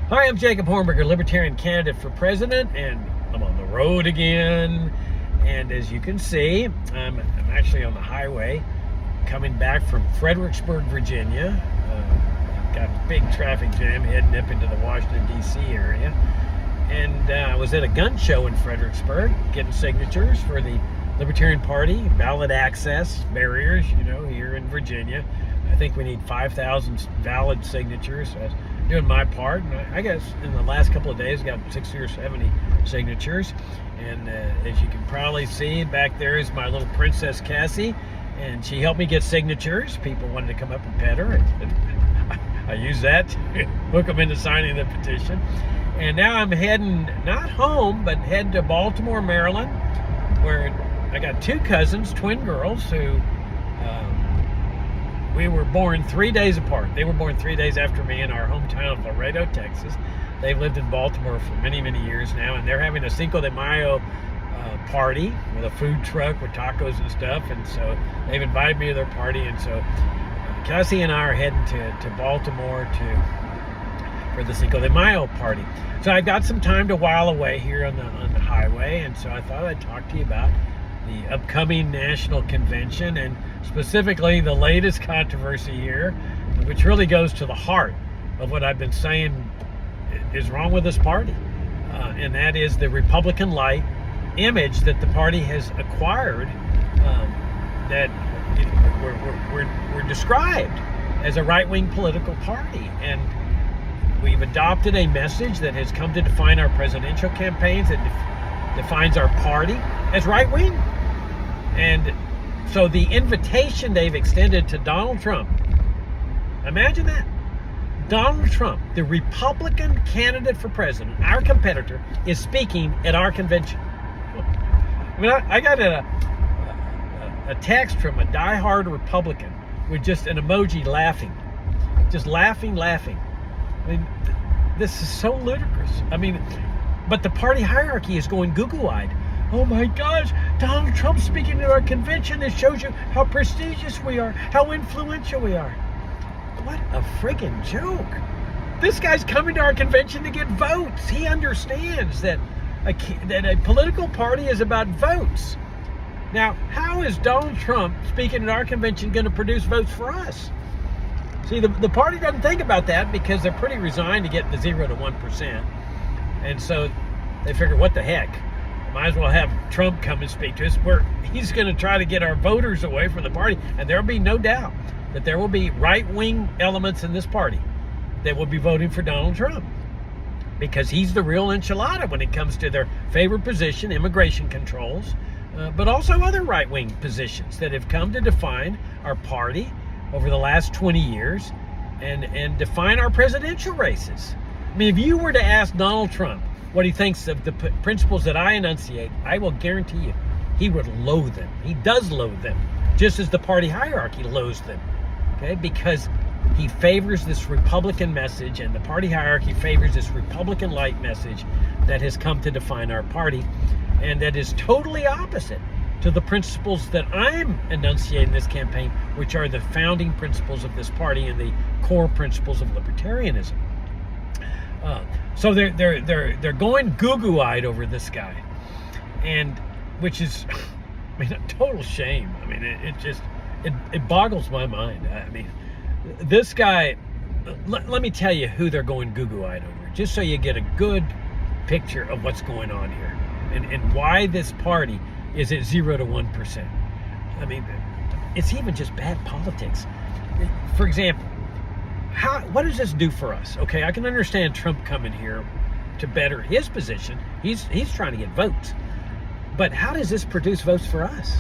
Hi, I'm Jacob Hornberger, Libertarian candidate for president, and I'm on the road again. And as you can see, I'm actually on the highway coming back from Fredericksburg, Virginia. Got a big traffic jam heading up into the Washington, D.C. area. And I was at a gun show in Fredericksburg getting signatures for the Libertarian Party, ballot access barriers, here in Virginia. I think we need 5,000 valid signatures. So I was doing my part, and I guess in the last couple of days got 60 or 70 signatures. And as you can probably see, back there is my little Princess Cassie, and she helped me get signatures. People wanted to come up and pet her, and I used that to hook them into signing the petition. And now I'm heading, not home, but heading to Baltimore, Maryland, where I got two cousins, twin girls, who we were born 3 days apart. They were born 3 days after me in our hometown of Laredo, Texas. They've lived in Baltimore for many, many years now, and they're having a Cinco de Mayo party with a food truck with tacos and stuff. And so they've invited me to their party, and so Cassie and I are heading to Baltimore for the Cinco de Mayo party. So I've got some time to while away here on the highway, and so I thought I'd talk to you about the upcoming national convention, and specifically the latest controversy here, which really goes to the heart of what I've been saying is wrong with this party, and that is the Republican light image that the party has acquired, that we're described as a right-wing political party. And we've adopted a message that has come to define our presidential campaigns, that defines our party as right-wing. And so the invitation they've extended to Donald Trump, imagine that. Donald Trump, the Republican candidate for president, our competitor, is speaking at our convention. I mean, I got a text from a diehard Republican with just an emoji laughing. Just laughing. I mean, this is so ludicrous. I mean, but the party hierarchy is going goo-goo-eyed. Oh my gosh, Donald Trump speaking at our convention. It shows you how prestigious we are, how influential we are. What a friggin' joke. This guy's coming to our convention to get votes. He understands that a political party is about votes. Now, how is Donald Trump speaking at our convention going to produce votes for us? See, the party doesn't think about that because they're pretty resigned to get the 0 to 1%. And so they figure, what the heck? Might as well have Trump come and speak to us, where he's going to try to get our voters away from the party. And there will be no doubt that there will be right-wing elements in this party that will be voting for Donald Trump, because he's the real enchilada when it comes to their favorite position, immigration controls, but also other right-wing positions that have come to define our party over the last 20 years and define our presidential races. I mean, if you were to ask Donald Trump what he thinks of the principles that I enunciate, I will guarantee you he would loathe them. He does loathe them, just as the party hierarchy loathes them, okay? Because he favors this Republican message, and the party hierarchy favors this Republican light message that has come to define our party, and that is totally opposite to the principles that I'm enunciating in this campaign, which are the founding principles of this party and the core principles of libertarianism. So they're going goo-goo-eyed over this guy, and which is, I mean, a total shame. I mean, it boggles my mind. I mean, this guy. Let me tell you who they're going goo-goo-eyed over, just so you get a good picture of what's going on here, and why this party is at 0 to 1%. I mean, it's even just bad politics. For example, what does this do for us? Okay, I can understand Trump coming here to better his position. He's trying to get votes. But how does this produce votes for us?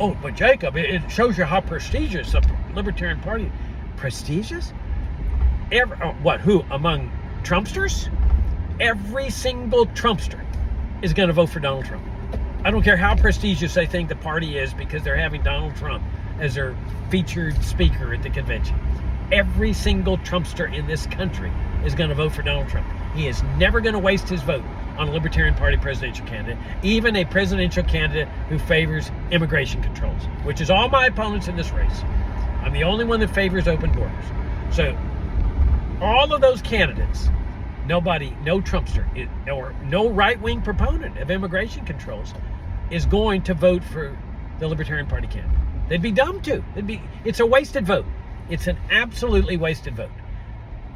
Oh, but Jacob, it shows you how prestigious the Libertarian Party. Prestigious? Who? Among Trumpsters? Every single Trumpster is going to vote for Donald Trump. I don't care how prestigious they think the party is, because they're having Donald Trump as their featured speaker at the convention. Every single Trumpster in this country is going to vote for Donald Trump. He is never going to waste his vote on a Libertarian Party presidential candidate, even a presidential candidate who favors immigration controls, which is all my opponents in this race. I'm the only one that favors open borders. So all of those candidates nobody, no Trumpster, or no right-wing proponent of immigration controls is going to vote for the Libertarian Party candidate. They'd be dumb to. It's a wasted vote. It's an absolutely wasted vote.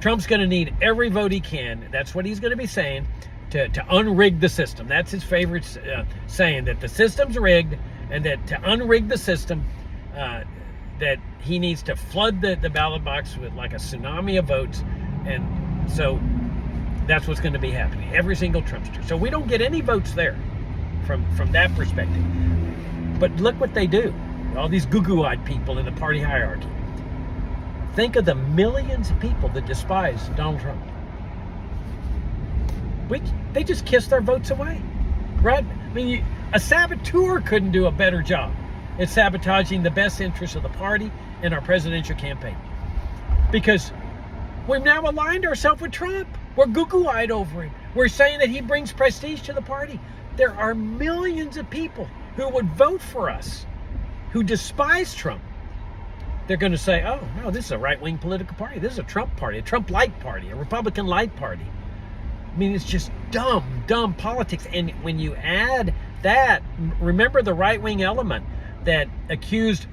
Trump's going to need every vote he can. That's what he's going to be saying to unrig the system. That's his favorite saying, that the system's rigged, and that to unrig the system, that he needs to flood the ballot box with like a tsunami of votes. And so that's what's going to be happening. Every single Trumpster. So we don't get any votes there from that perspective. But look what they do. All these goo-goo-eyed people in the party hierarchy. Think of the millions of people that despise Donald Trump. They just kiss their votes away, right? I mean, a saboteur couldn't do a better job at sabotaging the best interests of the party and our presidential campaign. Because we've now aligned ourselves with Trump. We're goo-goo-eyed over him. We're saying that he brings prestige to the party. There are millions of people who would vote for us who despise Trump. They're going to say, oh, no, this is a right-wing political party. This is a Trump party, a Trump-light party, a Republican-light party. I mean, it's just dumb politics. And when you add that, remember the right-wing element that accused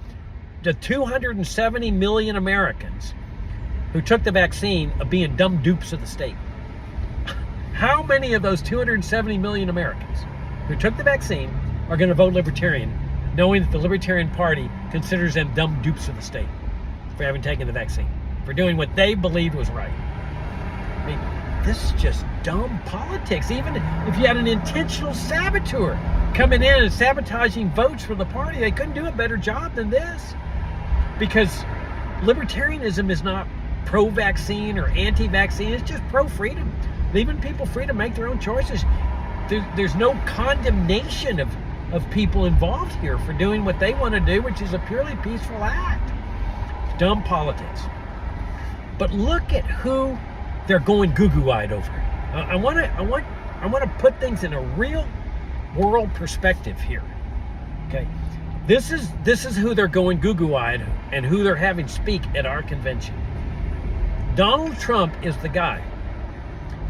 the 270 million Americans who took the vaccine of being dumb dupes of the state. How many of those 270 million Americans who took the vaccine are going to vote Libertarian, knowing that the Libertarian Party considers them dumb dupes of the state for having taken the vaccine, for doing what they believed was right? I mean, this is just dumb politics. Even if you had an intentional saboteur coming in and sabotaging votes for the party, they couldn't do a better job than this. Because libertarianism is not pro-vaccine or anti-vaccine. It's just pro-freedom, leaving people free to make their own choices. There's no condemnation of people involved here for doing what they want to do, which is a purely peaceful act. Dumb politics. But look at who they're going goo-goo-eyed over. I want to put things in a real world perspective here. Okay, this is who they're going goo-goo-eyed and who they're having speak at our convention. Donald Trump is the guy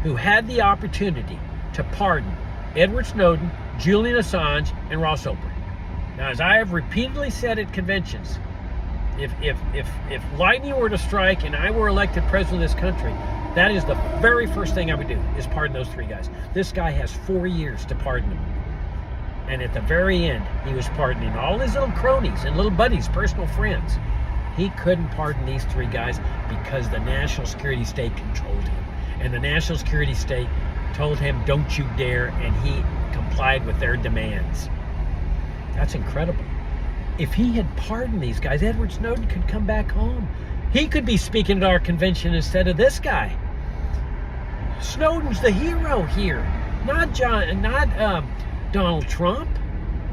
who had the opportunity to pardon Edward Snowden, Julian Assange, and Ross Ulbricht. Now, as I have repeatedly said at conventions, if lightning were to strike and I were elected president of this country, that is the very first thing I would do, is pardon those three guys. This guy has 4 years to pardon them. And at the very end, he was pardoning all his little cronies and little buddies, personal friends. He couldn't pardon these three guys because the national security state controlled him. And the national security state told him, don't you dare, and he complied with their demands. That's incredible. If he had pardoned these guys, Edward Snowden could come back home. He could be speaking at our convention instead of this guy. Snowden's the hero here, not Donald Trump.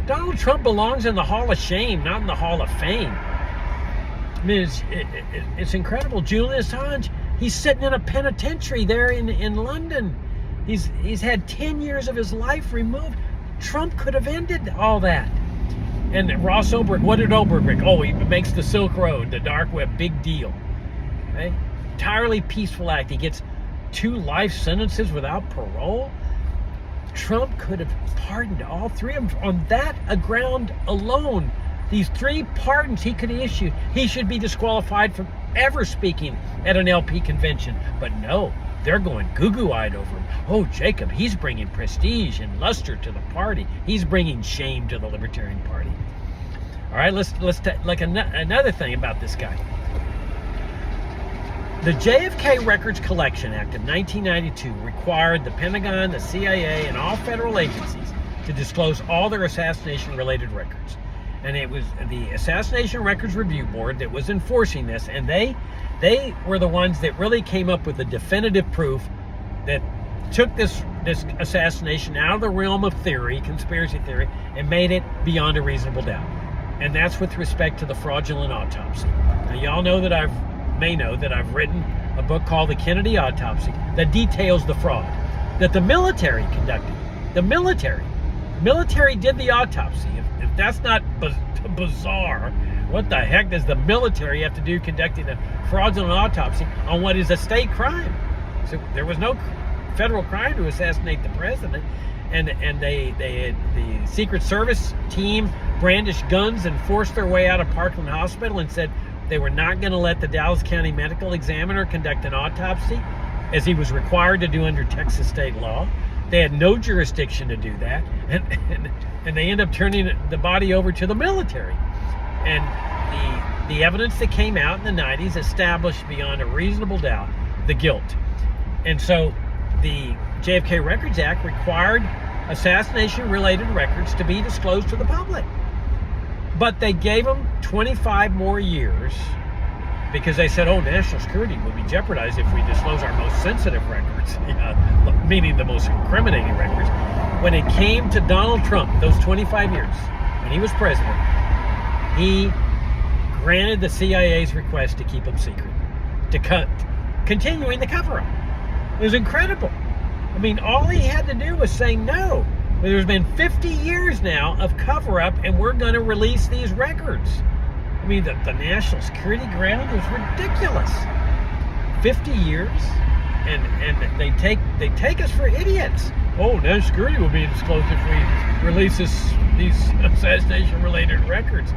Donald Trump belongs in the Hall of Shame, not in the Hall of Fame. I mean, it's incredible. Julian Assange, he's sitting in a penitentiary there in London. He's had 10 years of his life removed. Trump could have ended all that. And Ross Ulbricht, what did Ulbricht? Oh, he makes the Silk Road, the dark web, big deal. Okay? Entirely peaceful act. He gets 2 life sentences without parole. Trump could have pardoned all 3 of them on that ground alone. These 3 pardons he could have issued. He should be disqualified from ever speaking at an LP convention. But no, they're going goo-goo-eyed over him. Oh, Jacob, he's bringing prestige and luster to the party. He's bringing shame to the Libertarian Party. All right, let's like another thing about this guy. The JFK Records Collection Act of 1992 required the Pentagon, the CIA, and all federal agencies to disclose all their assassination-related records. And it was the Assassination Records Review Board that was enforcing this, and they were the ones that really came up with the definitive proof that took this assassination out of the realm of theory, conspiracy theory, and made it beyond a reasonable doubt. And that's with respect to the fraudulent autopsy. Now, y'all know that may know that I've written a book called The Kennedy Autopsy that details the fraud that the military conducted. The military did the autopsy. If that's not bizarre, what the heck does the military have to do conducting a fraudulent autopsy on what is a state crime? So there was no federal crime to assassinate the president. And the Secret Service team brandished guns and forced their way out of Parkland Hospital and said they were not going to let the Dallas County Medical Examiner conduct an autopsy, as he was required to do under Texas state law. They had no jurisdiction to do that, and they end up turning the body over to the military. And the evidence that came out in the 90s established beyond a reasonable doubt the guilt. And so the JFK Records Act required assassination-related records to be disclosed to the public. But they gave them 25 more years because they said, oh, national security will be jeopardized if we disclose our most sensitive records, meaning the most incriminating records. When it came to Donald Trump, those 25 years, when he was president, he granted the CIA's request to keep them secret, to continuing the cover-up. It was incredible. I mean, all he had to do was say no. There's been 50 years now of cover-up, and we're going to release these records. I mean, the national security ground is ridiculous. 50 years, and they take us for idiots. Oh, national security will be disclosed if we release these assassination-related records.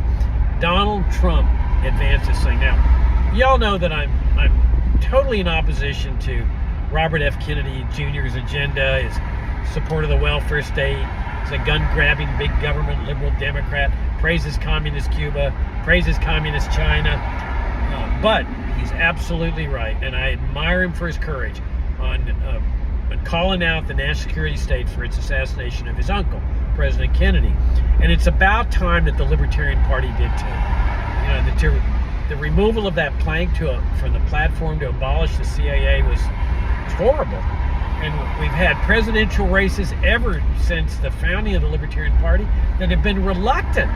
Donald Trump advanced this thing. Now, y'all know that I'm totally in opposition to Robert F. Kennedy Jr.'s agenda, his support of the welfare state. He's a gun-grabbing, big government liberal Democrat, praises communist Cuba, praises communist China. But he's absolutely right, and I admire him for his courage on calling out the national security state for its assassination of his uncle, President Kennedy. And it's about time that the Libertarian Party did too. The removal of that plank from the platform to abolish the CIA was horrible. And we've had presidential races ever since the founding of the Libertarian Party that have been reluctant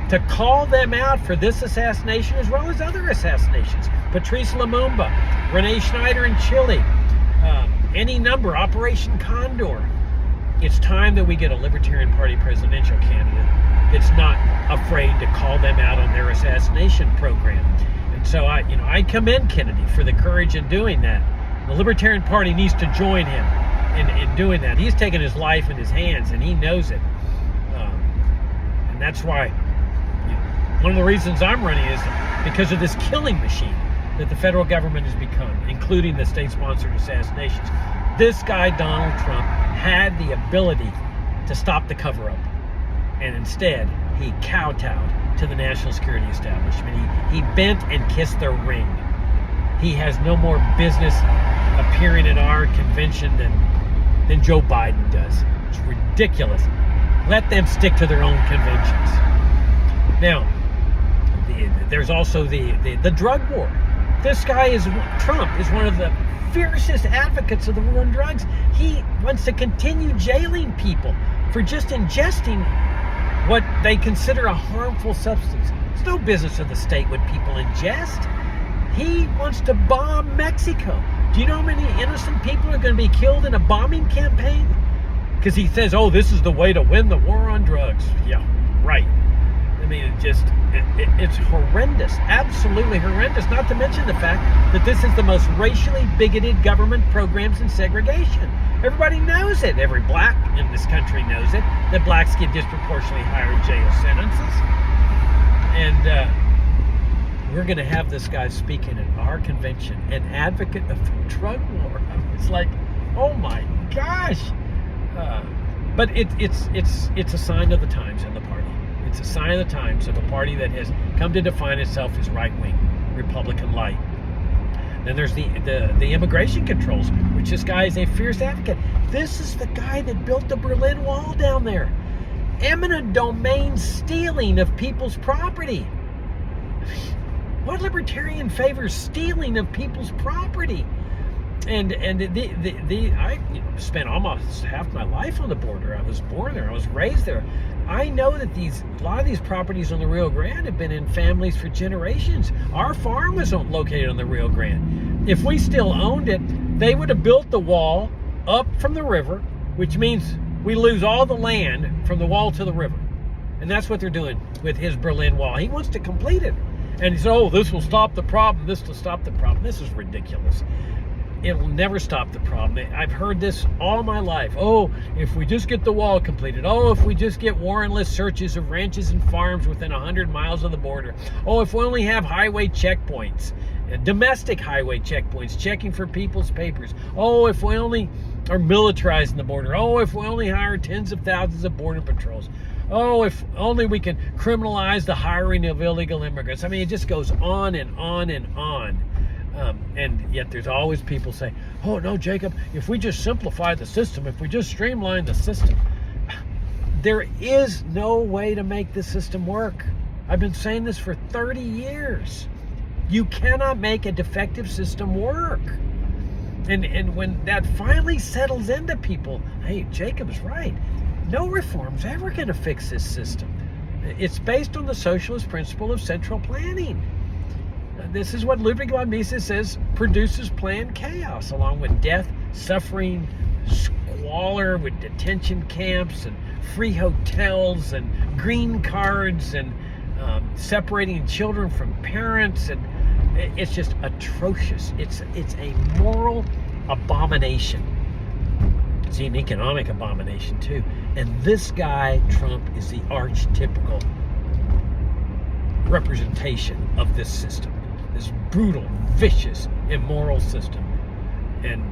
to call them out for this assassination as well as other assassinations. Patrice Lumumba, Renee Schneider in Chile, any number, Operation Condor. It's time that we get a Libertarian Party presidential candidate that's not afraid to call them out on their assassination program. And so I commend Kennedy for the courage in doing that. The Libertarian Party needs to join him in doing that. He's taken his life in his hands, and he knows it. And that's why one of the reasons I'm running is because of this killing machine that the federal government has become, including the state-sponsored assassinations. This guy, Donald Trump, had the ability to stop the cover-up, and instead he kowtowed to the national security establishment. He bent and kissed their ring. He has no more business appearing at our convention than Joe Biden does. It's ridiculous. Let them stick to their own conventions. Now, there's also the drug war. This guy Trump is one of the fiercest advocaats of the war on drugs. He wants to continue jailing people for just ingesting what they consider a harmful substance. It's no business of the state what people ingest. He wants to bomb Mexico. Do you know how many innocent people are going to be killed in a bombing campaign? Because he says, oh, this is the way to win the war on drugs. Yeah, right. I mean, it's horrendous, absolutely horrendous, not to mention the fact that this is the most racially bigoted government programs in segregation. Everybody knows it. Every black in this country knows it, that blacks get disproportionately higher jail sentences. And we're going to have this guy speaking at our convention, an advocate of the drug war. It's like, oh my gosh. But it's a sign of the times in the party. It's a sign of the times of a party that has come to define itself as right-wing, Republican light. Then there's the immigration controls, which this guy is a fierce advocate. This is the guy that built the Berlin Wall down there. Eminent domain stealing of people's property. What libertarian favors stealing of people's property? And I spent almost half my life on the border. I was born there. I was raised there. I know that a lot of these properties on the Rio Grande have been in families for generations. Our farm was located on the Rio Grande. If we still owned it, they would have built the wall up from the river, which means we lose all the land from the wall to the river. And that's what they're doing with his Berlin Wall. He wants to complete it. And he said, oh, this will stop the problem. This will stop the problem. This is ridiculous. it'll never stop the problem. I've heard this all my life. Oh, if we just get the wall completed. Oh, if we just get warrantless searches of ranches and farms within 100 miles of the border. Oh, if we only have highway checkpoints, domestic highway checkpoints, checking for people's papers. Oh, if we only are militarizing the border. Oh, if we only hire tens of thousands of border patrols. Oh, if only we can criminalize the hiring of illegal immigrants. I mean, it just goes on and on and on. And yet there's always people say, oh, no, Jacob, if we just simplify the system, if we just streamline the system. There is no way to make the system work. I've been saying this for 30 years. You cannot make a defective system work. And when that finally settles into people, hey, Jacob's right. No reform's ever going to fix this system. It's based on the socialist principle of central planning. This is what Ludwig von Mises says produces planned chaos, along with death, suffering, squalor, with detention camps and free hotels and green cards and separating children from parents. And it's just atrocious. It's a moral abomination. It's an economic abomination too. And this guy, Trump, is the archetypical representation of this system. This brutal, vicious, immoral system. And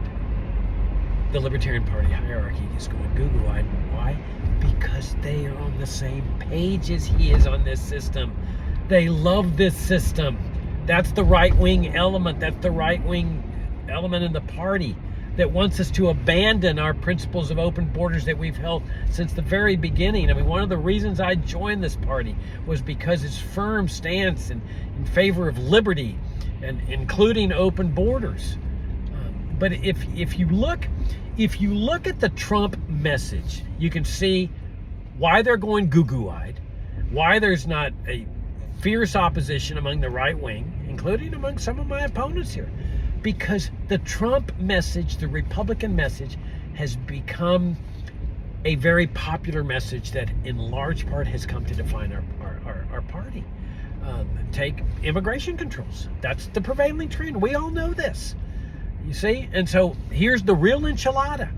the Libertarian Party hierarchy is going goo-goo-eyed. Why? Because they are on the same page as he is on this system. They love this system. That's the right-wing element. That's the right-wing element in the party that wants us to abandon our principles of open borders that we've held since the very beginning. I mean, one of the reasons I joined this party was because its firm stance in favor of liberty and including open borders. But if you look at the Trump message, you can see why they're going goo-goo-eyed, why there's not a fierce opposition among the right wing, including among some of my opponents here. Because the Trump message, the Republican message, has become a very popular message that in large part has come to define our party. Take immigration controls. That's the prevailing trend. We all know this. You see? And so here's the real enchilada.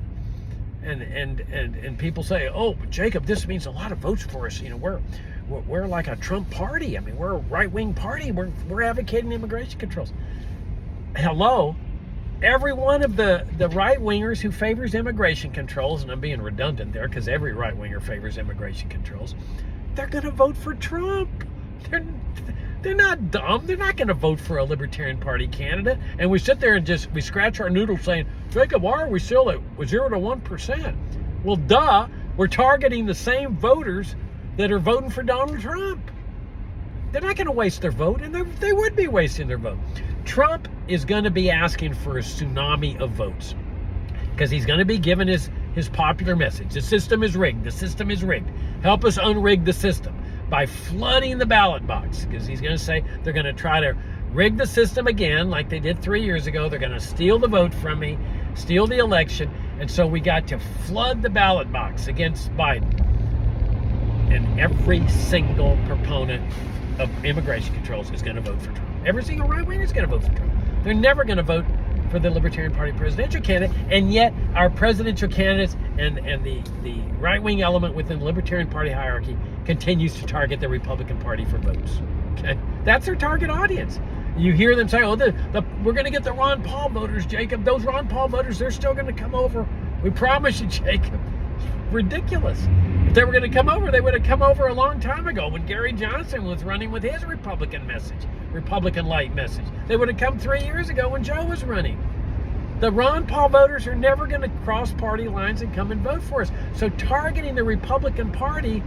And people say, oh, Jacob, this means a lot of votes for us. You know, we're like a Trump party. I mean, we're a right-wing party. We're advocating immigration controls. Hello, every one of the right-wingers who favors immigration controls, and I'm being redundant there because every right-winger favors immigration controls, they're going to vote for Trump. They're not dumb. They're not going to vote for a Libertarian Party candidate. And we sit there and we scratch our noodles saying, Jacob, why are we still at 0 to 1%? Well, duh, we're targeting the same voters that are voting for Donald Trump. They're not going to waste their vote, and they would be wasting their vote. Trump is going to be asking for a tsunami of votes because he's going to be giving his popular message. The system is rigged. The system is rigged. Help us unrig the system by flooding the ballot box, because he's going to say they're going to try to rig the system again like they did 3 years ago. They're going to steal the vote from me, steal the election, and so we got to flood the ballot box against Biden. And every single proponent of immigration controls is going to vote for Trump. Every single right-winger is going to vote for Trump. They're never going to vote for the Libertarian Party presidential candidate, and yet our presidential candidates and the right-wing element within the Libertarian Party hierarchy continues to target the Republican Party for votes. Okay, that's their target audience. You hear them say, oh, we're going to get the Ron Paul voters, Jacob. Those Ron Paul voters, they're still going to come over. We promise you, Jacob. Ridiculous. If they were going to come over, they would have come over a long time ago when Gary Johnson was running with his Republican message, Republican light message. They would have come 3 years ago when Joe was running. The Ron Paul voters are never going to cross party lines and come and vote for us. So targeting the Republican Party,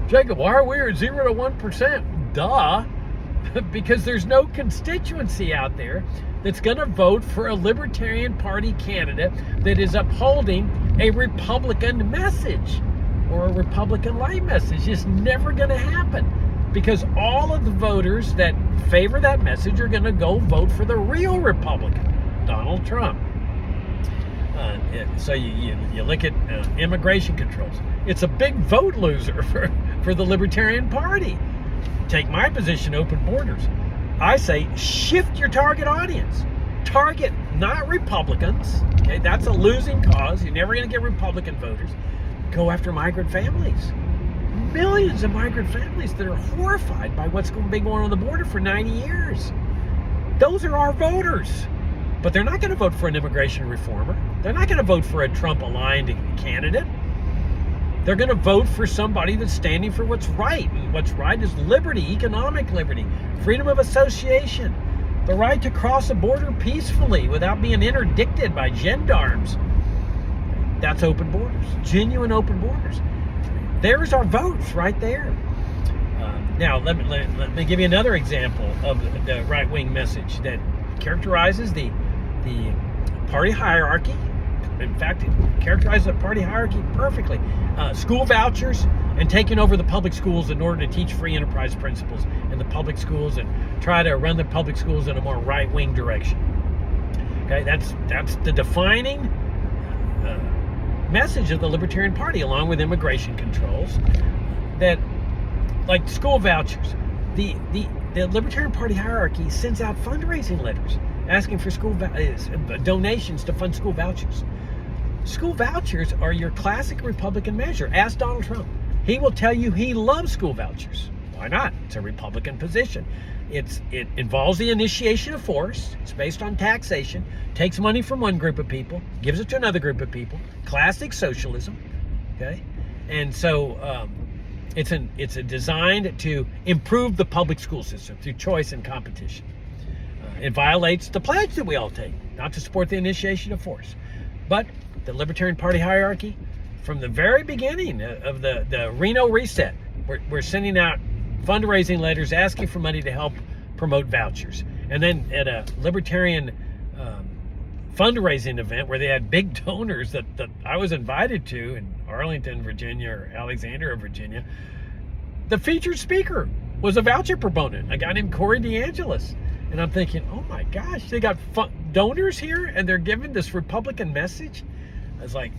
Jacob, why are we at 0 to 1%? Duh. Because there's no constituency out there that's going to vote for a Libertarian Party candidate that is upholding a Republican message or a Republican light message. It's never going to happen, because all of the voters that favor that message are going to go vote for the real Republican, Donald Trump. So you look at immigration controls. It's a big vote loser for the Libertarian Party. Take my position, open borders. I say shift your target audience. Target not Republicans. Okay, that's a losing cause. You're never going to get Republican voters. Go after migrant families. Millions of migrant families that are horrified by what's going to be going on the border for 90 years. Those are our voters. But they're not going to vote for an immigration reformer. They're not going to vote for a Trump-aligned candidate. They're going to vote for somebody that's standing for what's right. And what's right is liberty, economic liberty, freedom of association, the right to cross a border peacefully without being interdicted by gendarmes. That's open borders, genuine open borders. There's our votes right there. Now, let me give you another example of the right-wing message that characterizes the party hierarchy. In fact, it characterizes the party hierarchy perfectly. School vouchers and taking over the public schools in order to teach free enterprise principles in the public schools and try to run the public schools in a more right-wing direction. Okay, that's the defining message of the Libertarian Party, along with immigration controls. That, like school vouchers, the Libertarian Party hierarchy sends out fundraising letters asking for school donations to fund school vouchers. School vouchers are your classic Republican measure. Ask Donald Trump. He will tell you he loves school vouchers. Why not? It's a Republican position. It involves the initiation of force. It's based on taxation. Takes money from one group of people, gives it to another group of people. Classic socialism. Okay, and so it's designed to improve the public school system through choice and competition. It violates the pledge that we all take, not to support the initiation of force. But the Libertarian Party hierarchy, from the very beginning of the Reno Reset, we're sending out fundraising letters asking for money to help promote vouchers. And then at a Libertarian fundraising event where they had big donors that I was invited to in Arlington, Virginia, or Alexandria, Virginia, the featured speaker was a voucher proponent, a guy named Corey DeAngelis. And I'm thinking, oh my gosh, they got donors here and they're giving this Republican message? I was like,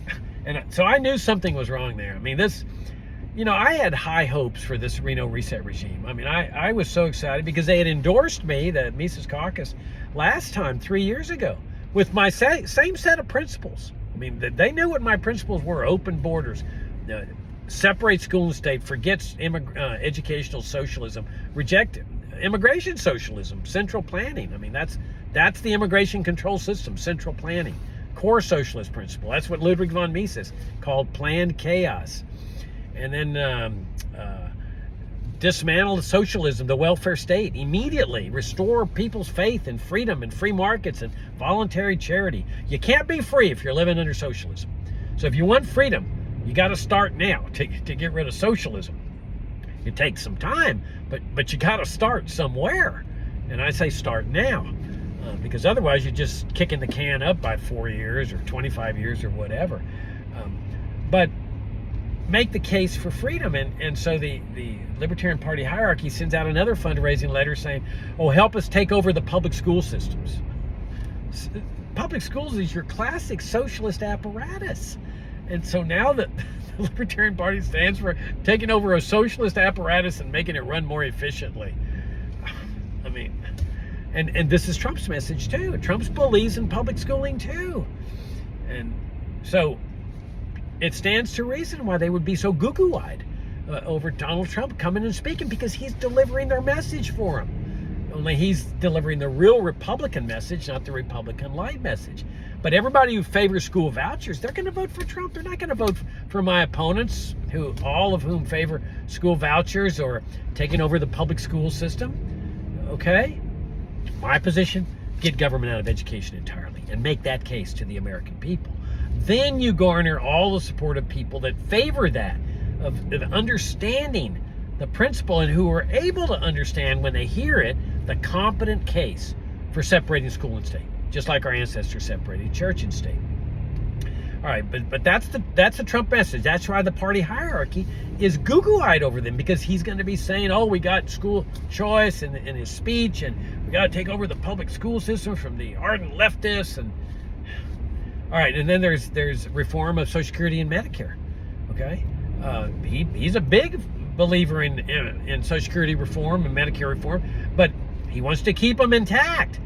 and so I knew something was wrong there. I mean, I had high hopes for this Reno Reset regime. I mean, I was so excited because they had endorsed me, the Mises Caucus, last time 3 years ago with my same set of principles. I mean, they knew what my principles were: open borders, separate school and state, forgets educational socialism, reject immigration socialism, central planning. I mean, that's the immigration control system, central planning, core socialist principle. That's what Ludwig von Mises called planned chaos. And then dismantle socialism, the welfare state, immediately restore people's faith in freedom and free markets and voluntary charity. You can't be free if you're living under socialism. So if you want freedom, you got to start now to get rid of socialism. It takes some time, but you got to start somewhere. And I say start now, because otherwise you're just kicking the can up by 4 years or 25 years or whatever. But make the case for freedom. And so the Libertarian Party hierarchy sends out another fundraising letter saying, oh, help us take over the public school systems. Public schools is your classic socialist apparatus. And so now that the Libertarian Party stands for taking over a socialist apparatus and making it run more efficiently. I mean, and this is Trump's message too. Trump believes in public schooling too. And so it stands to reason why they would be so goo-goo-eyed over Donald Trump coming and speaking, because he's delivering their message for them. Only he's delivering the real Republican message, not the Republican light message. But everybody who favors school vouchers, they're going to vote for Trump. They're not going to vote for my opponents, all of whom favor school vouchers or taking over the public school system. Okay? My position, get government out of education entirely and make that case to the American people. Then you garner all the support of people that favor that, of understanding the principle, and who are able to understand when they hear it, the competent case for separating school and state, just like our ancestors separated church and state. All right, but that's the Trump message. That's why the party hierarchy is goo-goo-eyed over them, because he's going to be saying, oh, we got school choice in his speech, and we got to take over the public school system from the ardent leftists. And all right, and then there's reform of Social Security and Medicare. Okay, he's a big believer in Social Security reform and Medicare reform, but he wants to keep them intact.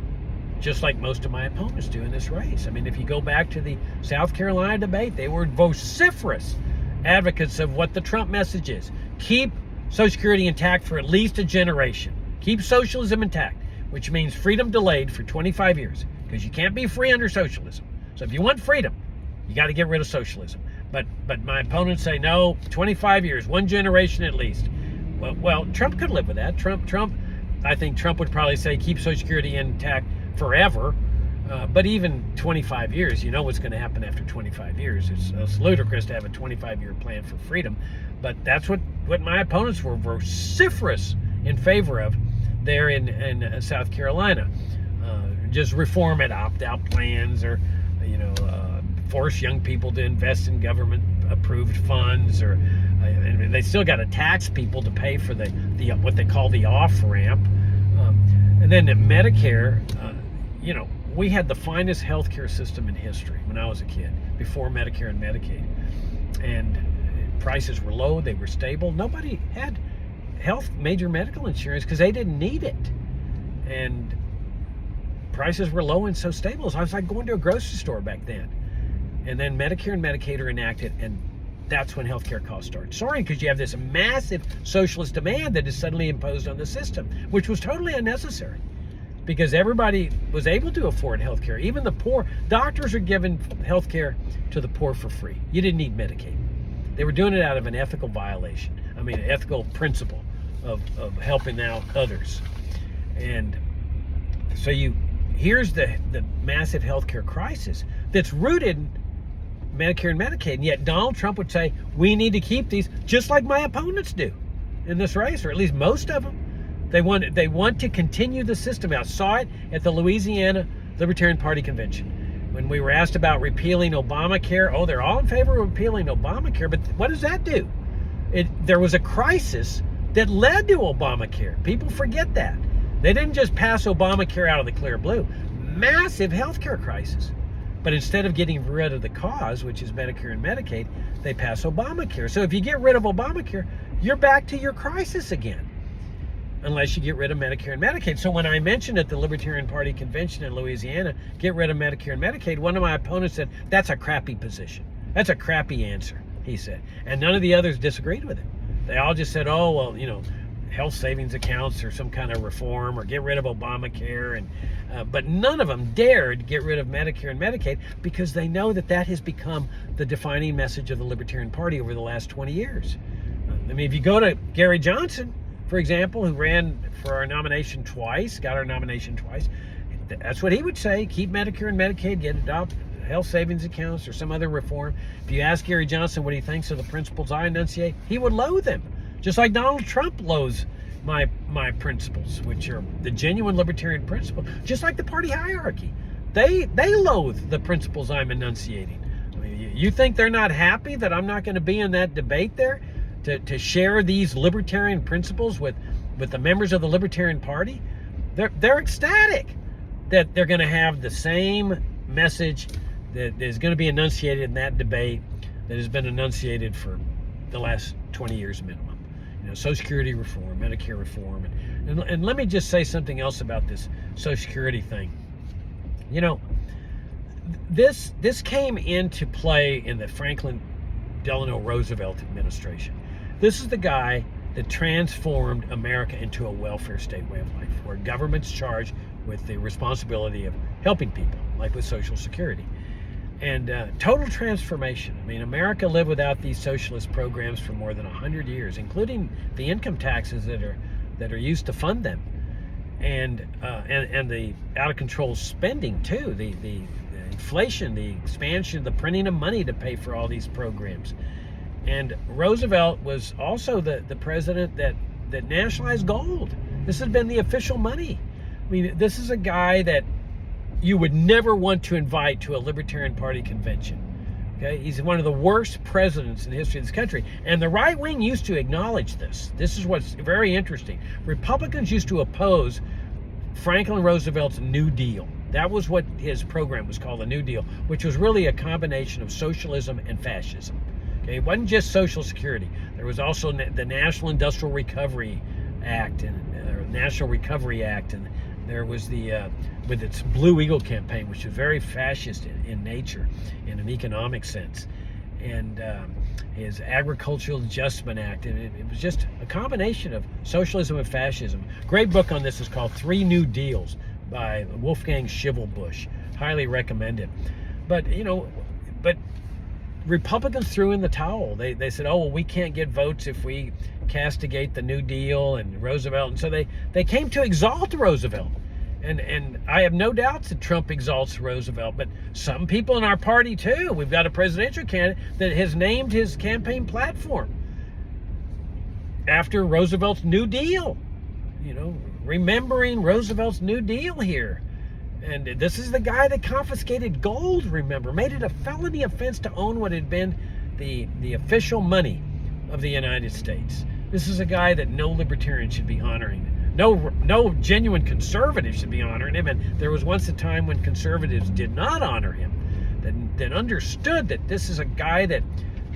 just like most of my opponents do in this race. I mean, if you go back to the South Carolina debate, they were vociferous advocates of what the Trump message is. Keep Social Security intact for at least a generation. Keep socialism intact, which means freedom delayed for 25 years, because you can't be free under socialism. So if you want freedom, you got to get rid of socialism. But my opponents say, no, 25 years, one generation at least. Well, Trump could live with that. I think Trump would probably say keep Social Security intact forever. But even 25 years, you know what's going to happen after 25 years. It's ludicrous to have a 25-year plan for freedom. But that's what my opponents were vociferous in favor of there in South Carolina. Just reform it, opt-out plans, or force young people to invest in government-approved funds, or they still got to tax people to pay for the what they call the off-ramp. And then Medicare, we had the finest healthcare system in history when I was a kid, before Medicare and Medicaid. And prices were low, they were stable. Nobody had major medical insurance because they didn't need it. And prices were low and so stable. So I was like going to a grocery store back then. And then Medicare and Medicaid are enacted, and that's when healthcare costs start soaring, because you have this massive socialist demand that is suddenly imposed on the system, which was totally unnecessary, because everybody was able to afford healthcare. Even the poor. Doctors are giving healthcare to the poor for free. You didn't need Medicaid. They were doing it out of an ethical violation. I mean, an ethical principle of helping out others. And so here's the massive healthcare crisis that's rooted in Medicare and Medicaid, and yet Donald Trump would say we need to keep these, just like my opponents do in this race, or at least most of them. They want to continue the system. I saw it at the Louisiana Libertarian Party convention when we were asked about repealing Obamacare. Oh, they're all in favor of repealing Obamacare, but what does that do? There was a crisis that led to Obamacare. People forget that. They didn't just pass Obamacare out of the clear blue. Massive healthcare crisis. But instead of getting rid of the cause, which is Medicare and Medicaid, they pass Obamacare. So if you get rid of Obamacare, you're back to your crisis again, unless you get rid of Medicare and Medicaid. So when I mentioned at the Libertarian Party convention in Louisiana, get rid of Medicare and Medicaid, one of my opponents said, that's a crappy position. That's a crappy answer, he said. And none of the others disagreed with it. They all just said, oh, well, health savings accounts or some kind of reform, or get rid of Obamacare. But none of them dared get rid of Medicare and Medicaid, because they know that has become the defining message of the Libertarian Party over the last 20 years. I mean, if you go to Gary Johnson, for example, who ran for our nomination twice, got our nomination twice, that's what he would say. Keep Medicare and Medicaid, adopt health savings accounts or some other reform. If you ask Gary Johnson what he thinks of the principles I enunciate, he would loathe them. Just like Donald Trump loathes my principles, which are the genuine libertarian principle. Just like the party hierarchy, they loathe the principles I'm enunciating. I mean, you think they're not happy that I'm not going to be in that debate there to share these libertarian principles with the members of the Libertarian Party? They're ecstatic that they're going to have the same message that is going to be enunciated in that debate that has been enunciated for the last 20 years minimum. Social Security reform, Medicare reform. And let me just say something else about this Social Security thing. This came into play in the Franklin Delano Roosevelt administration. This is the guy that transformed America into a welfare state way of life, where government's charged with the responsibility of helping people, like with Social Security. And total transformation. I mean, America lived without these socialist programs for more than 100 years, including the income taxes that are used to fund them, and the out of control spending too, the inflation, the expansion, the printing of money to pay for all these programs. And Roosevelt was also the president that nationalized gold. This has been the official money. I mean, this is a guy that you would never want to invite to a Libertarian Party convention. Okay, he's one of the worst presidents in the history of this country. And the right wing used to acknowledge this. This is what's very interesting. Republicans used to oppose Franklin Roosevelt's New Deal. That was what his program was called, the New Deal, which was really a combination of socialism and fascism. Okay, it wasn't just Social Security. There was also the National Industrial Recovery Act and National Recovery Act, and There was the with its Blue Eagle campaign, which is very fascist in nature, in an economic sense, and his Agricultural Adjustment Act, and it was just a combination of socialism and fascism. Great book on this is called Three New Deals by Wolfgang Schivelbusch. Highly recommend it. But but Republicans threw in the towel. They said, oh, well, we can't get votes if we castigate the New Deal and Roosevelt. And so they came to exalt Roosevelt. And I have no doubts that Trump exalts Roosevelt, but some people in our party too. We've got a presidential candidate that has named his campaign platform after Roosevelt's New Deal. Remembering Roosevelt's New Deal here. And this is the guy that confiscated gold, remember, made it a felony offense to own what had been the official money of the United States. This is a guy that no libertarian should be honoring. No genuine conservative should be honoring him. And there was once a time when conservatives did not honor him, that understood that this is a guy that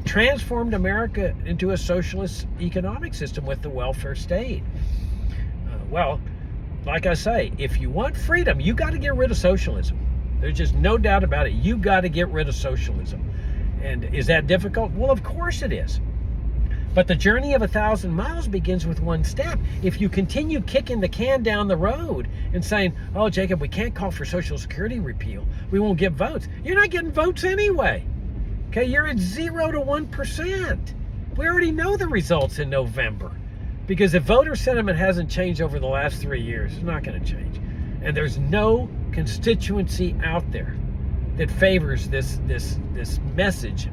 transformed America into a socialist economic system with the welfare state. Well, like I say, if you want freedom, you got to get rid of socialism. There's just no doubt about it. You got to get rid of socialism. And is that difficult? Well, of course it is. But the journey of 1,000 miles begins with one step. If you continue kicking the can down the road and saying, oh, Jacob, we can't call for Social Security repeal, we won't get votes. You're not getting votes anyway. Okay, you're at 0 to 1%. We already know the results in November. Because if voter sentiment hasn't changed over the last 3 years, it's not going to change. And there's no constituency out there that favors this message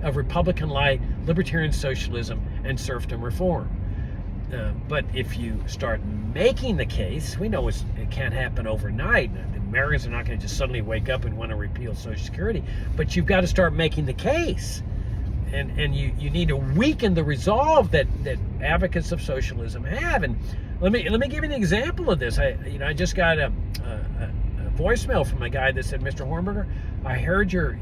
of Republican light, libertarian socialism, and serfdom reform. But if you start making the case, we know it can't happen overnight. The Americans are not going to just suddenly wake up and want to repeal Social Security. But you've got to start making the case. And you need to weaken the resolve that advocates of socialism have. And let me give you an example of this. I just got a voicemail from a guy that said, Mr. Hornberger, I heard your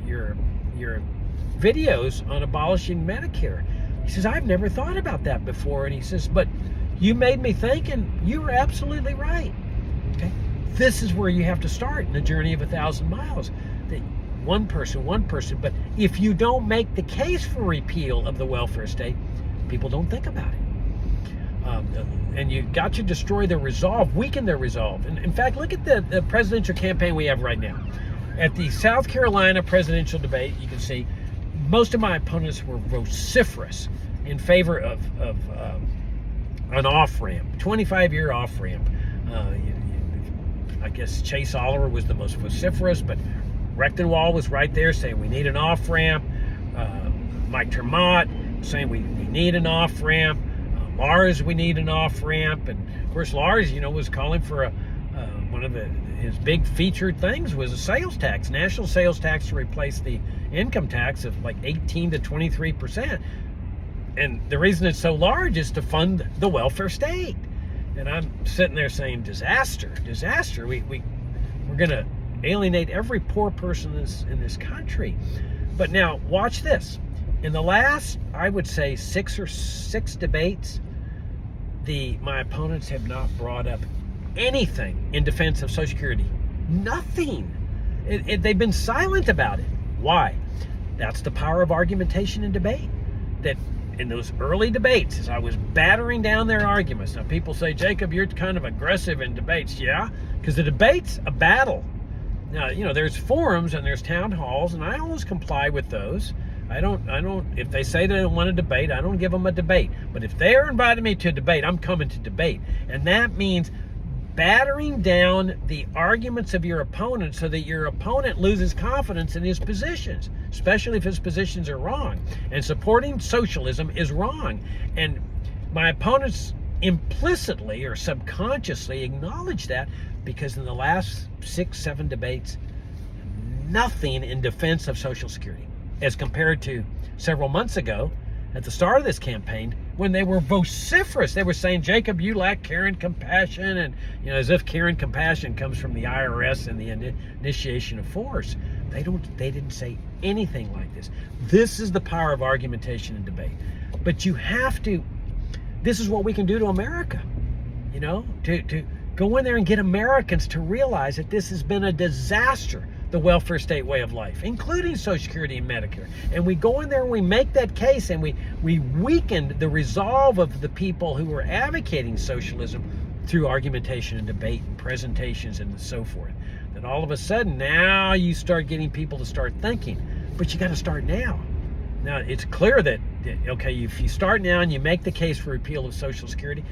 videos on abolishing Medicare. He says, I've never thought about that before. And he says, but you made me think, and you were absolutely right. Okay, this is where you have to start in the journey of 1,000 miles. One person. But if you don't make the case for repeal of the welfare state, people don't think about it. And you got to destroy their resolve, weaken their resolve. And in fact, look at the presidential campaign we have right now. At the South Carolina presidential debate, you can see most of my opponents were vociferous in favor of an off-ramp, 25-year off-ramp. I guess Chase Oliver was the most vociferous, but Rechtenwald was right there saying we need an off-ramp. Mike Termott saying we need an off-ramp. Lars, we need an off-ramp. And of course, Lars, was calling for one of his big featured things was a sales tax, national sales tax, to replace the income tax of like 18 to 23%. And the reason it's so large is to fund the welfare state. And I'm sitting there saying, disaster. We're going to alienate every poor person in this country. But now watch this. In the last, I would say, 6 debates, my opponents have not brought up anything in defense of Social Security. Nothing. They've been silent about it. Why? That's the power of argumentation and debate. That in those early debates, as I was battering down their arguments, now people say, Jacob, you're kind of aggressive in debates. Yeah, because the debate's a battle. Now, there's forums and there's town halls, and I always comply with those. I don't, if they say they don't want to debate, I don't give them a debate. But if they're inviting me to a debate, I'm coming to debate. And that means battering down the arguments of your opponent so that your opponent loses confidence in his positions, especially if his positions are wrong. And supporting socialism is wrong. And my opponents implicitly or subconsciously acknowledge that, because in the last 6-7 debates, nothing in defense of Social Security, as compared to several months ago at the start of this campaign when they were vociferous. They were saying, Jacob, you lack care and compassion, and as if care and compassion comes from the IRS and the initiation of force. They didn't say anything like this. This is the power of argumentation and debate. But you have to. This is what we can do to America. Go in there and get Americans to realize that this has been a disaster, the welfare state way of life, including Social Security and Medicare. And we go in there and we make that case, and we weaken the resolve of the people who are advocating socialism through argumentation and debate and presentations and so forth. Then all of a sudden, now you start getting people to start thinking. But you got to start now. Now, it's clear that, okay, if you start now and you make the case for repeal of Social Security,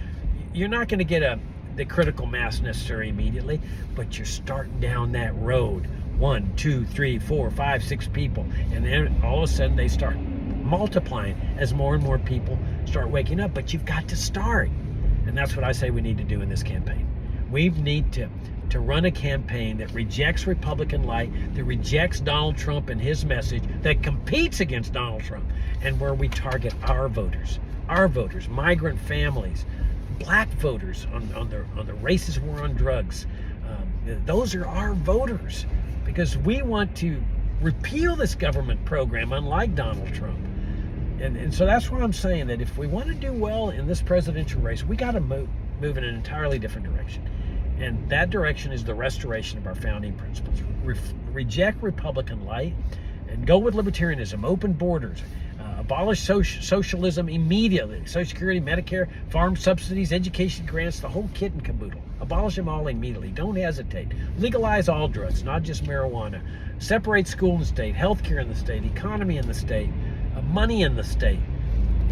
you're not going to get the critical mass necessary immediately, but you're starting down that road. 1, 2, 3, 4, 5, 6 people. And then all of a sudden they start multiplying as more and more people start waking up. But you've got to start. And that's what I say we need to do in this campaign. We need to run a campaign that rejects Republican light, that rejects Donald Trump and his message, that competes against Donald Trump, and where we target our voters, migrant families, black voters on the racist war on drugs. Those are our voters, because we want to repeal this government program, unlike Donald Trump. And so that's why I'm saying that if we want to do well in this presidential race, we got to move in an entirely different direction. And that direction is the restoration of our founding principles. Reject Republican light and go with libertarianism, open borders, abolish socialism immediately. Social Security, Medicare, farm subsidies, education grants, the whole kit and caboodle. Abolish them all immediately. Don't hesitate. Legalize all drugs, not just marijuana. Separate school and state, healthcare in the state, economy in the state, money in the state.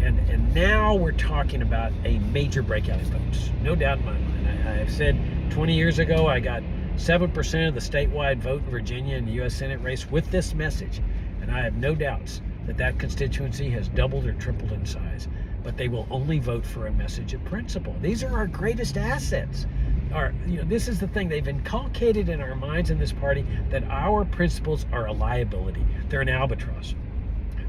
And now we're talking about a major breakout in votes. No doubt in my mind. I have said 20 years ago I got 7% of the statewide vote in Virginia in the U.S. Senate race with this message. And I have no doubts that constituency has doubled or tripled in size. But they will only vote for a message of principle. These are our greatest assets. This is the thing. They've inculcated in our minds in this party that our principles are a liability. They're an albatross.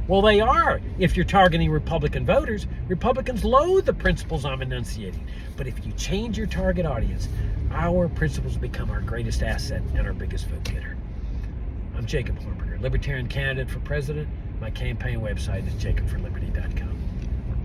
Well, they are. If you're targeting Republican voters, Republicans loathe the principles I'm enunciating. But if you change your target audience, our principles become our greatest asset and our biggest vote getter. I'm Jacob Hornberger, Libertarian candidate for president. My campaign website is jacobforliberty.com.